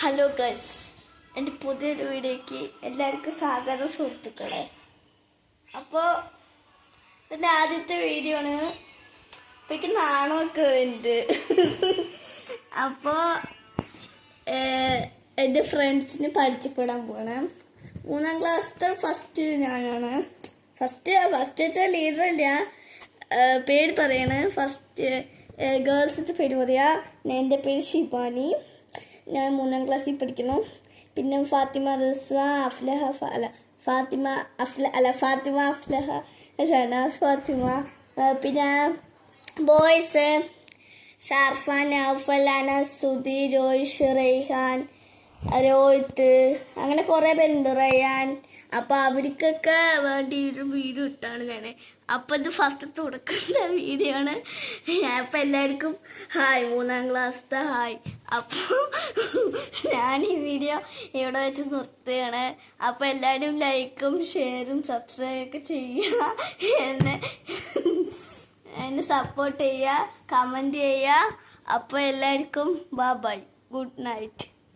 Hello guys, എൻ്റെ പുതിയൊരു വീഡിയോയ്ക്ക് എല്ലാവർക്കും സ്വാഗതം സുഹൃത്തുക്കളെ. അപ്പോൾ എൻ്റെ ആദ്യത്തെ വീഡിയോ ആണ്. അപ്പോൾ എനിക്ക് നാണമൊക്കെ ഉണ്ട്. അപ്പോൾ എൻ്റെ ഫ്രണ്ട്സിന് പഠിച്ചുകൂടാൻ പോകണം. 3ാം ക്ലാസ്സിലത്തെ ഫസ്റ്റ് ഞാനാണ്. ഫസ്റ്റ് വെച്ചാൽ ലീഡറല്ല, പേര് പറയണേ. ഫസ്റ്റ് ഗേൾസിൻ്റെ പേര് പറയാ. എൻ്റെ പേര് ഷിബാനി. ഞാൻ 3ാം ക്ലാസ്സിൽ പഠിക്കുന്നു. പിന്നെ ഫാത്തിമ റിസ്വ അഫ്ലഹ ഫാത്തിമ അഫ്ലഹ ഷനാസ് ഫാത്തിമ. പിന്നെ ബോയ്സ് ഷാർഫാൻ നൗഫൽ അനസ് സുധി ജോയിഷ് റെയ്ഹാൻ രോഹിത്ത്, അങ്ങനെ കുറേ പേരുണ്ട്, റയാൻ. അപ്പോൾ അവർക്കൊക്കെ വേണ്ടി ഒരു വീഡിയോ ഇട്ടാണ് ഞാൻ. അപ്പോൾ ഇത് ഫസ്റ്റ് തുടക്കുന്ന വീഡിയോ ആണ്. അപ്പോൾ എല്ലാവർക്കും ഹായ്, 3ാം ക്ലാസ്സിലത്തെ ഹായ്. അപ്പോൾ ഞാൻ ഈ വീഡിയോ ഇവിടെ വെച്ച് നിർത്തുകയാണ്. അപ്പോൾ എല്ലാവരും ലൈക്കും ഷെയറും സബ്സ്ക്രൈബൊക്കെ ചെയ്യുക. എന്നെ സപ്പോർട്ട് ചെയ്യുക, കമൻറ്റ് ചെയ്യുക. അപ്പോൾ എല്ലാവർക്കും ബൈ, ഗുഡ് നൈറ്റ്.